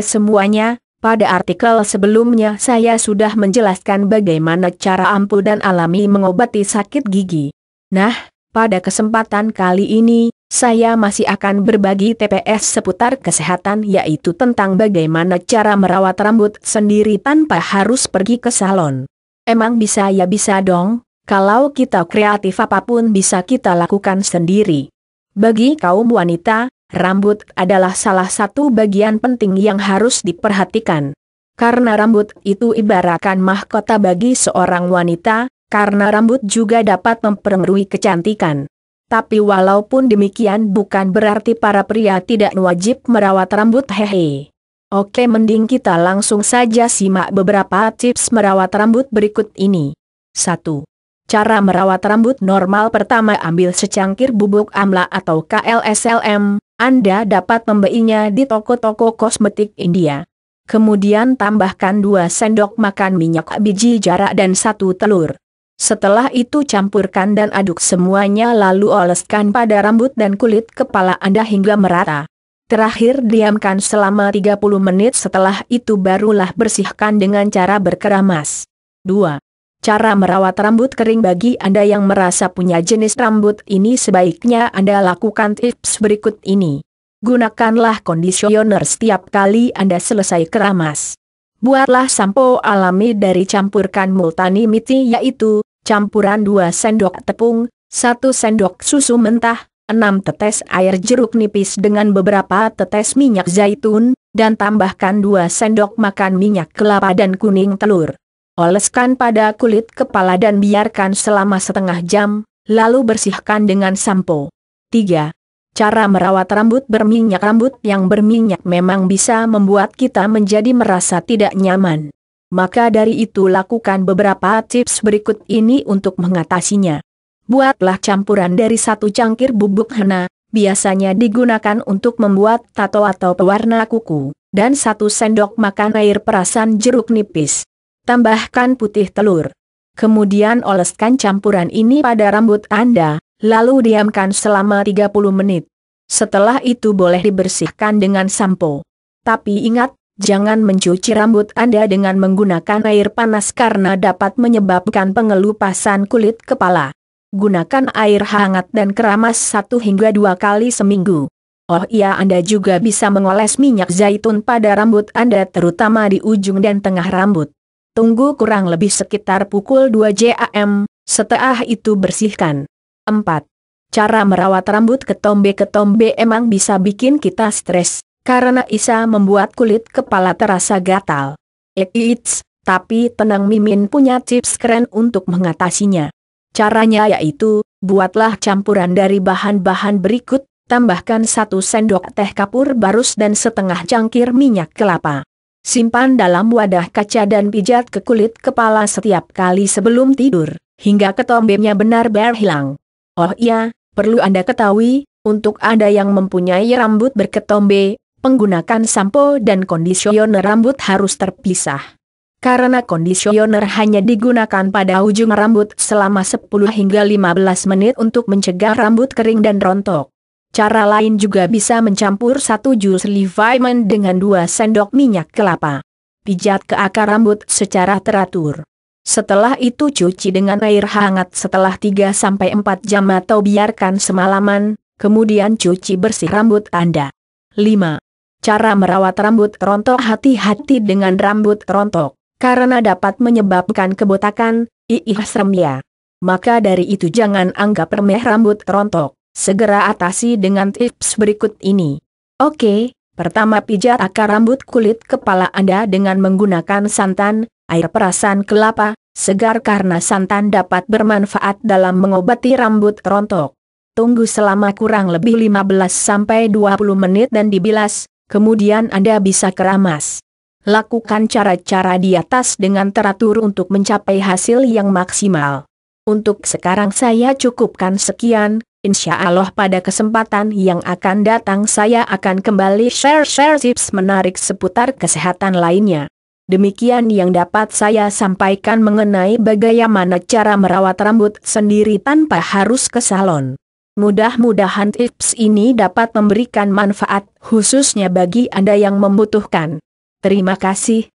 semuanya, pada artikel sebelumnya saya sudah menjelaskan bagaimana cara ampuh dan alami mengobati sakit gigi. Nah, pada kesempatan kali ini, saya masih akan berbagi TPS seputar kesehatan, yaitu tentang bagaimana cara merawat rambut sendiri tanpa harus pergi ke salon. Emang bisa ya bisa dong, kalau kita kreatif apapun bisa kita lakukan sendiri. Bagi kaum wanita, rambut adalah salah satu bagian penting yang harus diperhatikan. Karena rambut itu ibaratkan mahkota bagi seorang wanita, karena rambut juga dapat mempengaruhi kecantikan. Tapi walaupun demikian bukan berarti para pria tidak wajib merawat rambut, hehe. Oke, mending kita langsung saja simak beberapa tips merawat rambut berikut ini. 1. Cara merawat rambut normal. Pertama, ambil secangkir bubuk amla atau KLSLM, Anda dapat membelinya di toko-toko kosmetik India. Kemudian tambahkan 2 sendok makan minyak biji jarak dan 1 telur. Setelah itu campurkan dan aduk semuanya lalu oleskan pada rambut dan kulit kepala Anda hingga merata. Terakhir diamkan selama 30 menit, setelah itu barulah bersihkan dengan cara berkeramas. 2. Cara merawat rambut kering. Bagi Anda yang merasa punya jenis rambut ini, sebaiknya Anda lakukan tips berikut ini. Gunakanlah kondisioner setiap kali Anda selesai keramas. Buatlah sampo alami dari campurkan multani miti, yaitu campuran 2 sendok tepung, 1 sendok susu mentah, 6 tetes air jeruk nipis dengan beberapa tetes minyak zaitun, dan tambahkan 2 sendok makan minyak kelapa dan kuning telur. Oleskan pada kulit kepala dan biarkan selama setengah jam, lalu bersihkan dengan sampo. 3. Cara merawat rambut berminyak. Rambut yang berminyak memang bisa membuat kita menjadi merasa tidak nyaman. Maka dari itu lakukan beberapa tips berikut ini untuk mengatasinya. Buatlah campuran dari 1 cangkir bubuk henna, biasanya digunakan untuk membuat tato atau pewarna kuku, dan 1 sendok makan air perasan jeruk nipis. Tambahkan putih telur. Kemudian oleskan campuran ini pada rambut Anda, lalu diamkan selama 30 menit. Setelah itu boleh dibersihkan dengan sampo. Tapi ingat, jangan mencuci rambut Anda dengan menggunakan air panas karena dapat menyebabkan pengelupasan kulit kepala. Gunakan air hangat dan keramas 1 hingga 2 kali seminggu. Oh iya, Anda juga bisa mengoles minyak zaitun pada rambut Anda, terutama di ujung dan tengah rambut. Tunggu kurang lebih sekitar pukul 2 jam, setelah itu bersihkan. 4. Cara merawat rambut ketombe. Ketombe emang bisa bikin kita stres, karena bisa membuat kulit kepala terasa gatal. Eits, tapi tenang, Mimin punya tips keren untuk mengatasinya. Caranya yaitu, buatlah campuran dari bahan-bahan berikut, tambahkan 1 sendok teh kapur barus dan setengah cangkir minyak kelapa. Simpan dalam wadah kaca dan pijat ke kulit kepala setiap kali sebelum tidur, hingga ketombenya benar-benar hilang. Oh iya, perlu Anda ketahui, untuk Anda yang mempunyai rambut berketombe, penggunaan sampo dan kondisioner rambut harus terpisah. Karena kondisioner hanya digunakan pada ujung rambut selama 10 hingga 15 menit untuk mencegah rambut kering dan rontok. Cara lain juga bisa mencampur 1 jus lemon dengan 2 sendok minyak kelapa. Pijat ke akar rambut secara teratur. Setelah itu cuci dengan air hangat setelah 3-4 jam atau biarkan semalaman, kemudian cuci bersih rambut Anda. 5. Cara merawat rambut rontok. Hati-hati dengan rambut rontok, karena dapat menyebabkan kebotakan, serem ya. Maka dari itu jangan anggap remeh rambut rontok. Segera atasi dengan tips berikut ini. Oke, pertama pijat akar rambut kulit kepala Anda dengan menggunakan santan, air perasan kelapa, segar karena santan dapat bermanfaat dalam mengobati rambut rontok. Tunggu selama kurang lebih 15-20 menit dan dibilas, kemudian Anda bisa keramas. Lakukan cara-cara di atas dengan teratur untuk mencapai hasil yang maksimal. Untuk sekarang saya cukupkan sekian. Insya Allah pada kesempatan yang akan datang saya akan kembali share-share tips menarik seputar kesehatan lainnya. Demikian yang dapat saya sampaikan mengenai bagaimana cara merawat rambut sendiri tanpa harus ke salon. Mudah-mudahan tips ini dapat memberikan manfaat, khususnya bagi Anda yang membutuhkan. Terima kasih.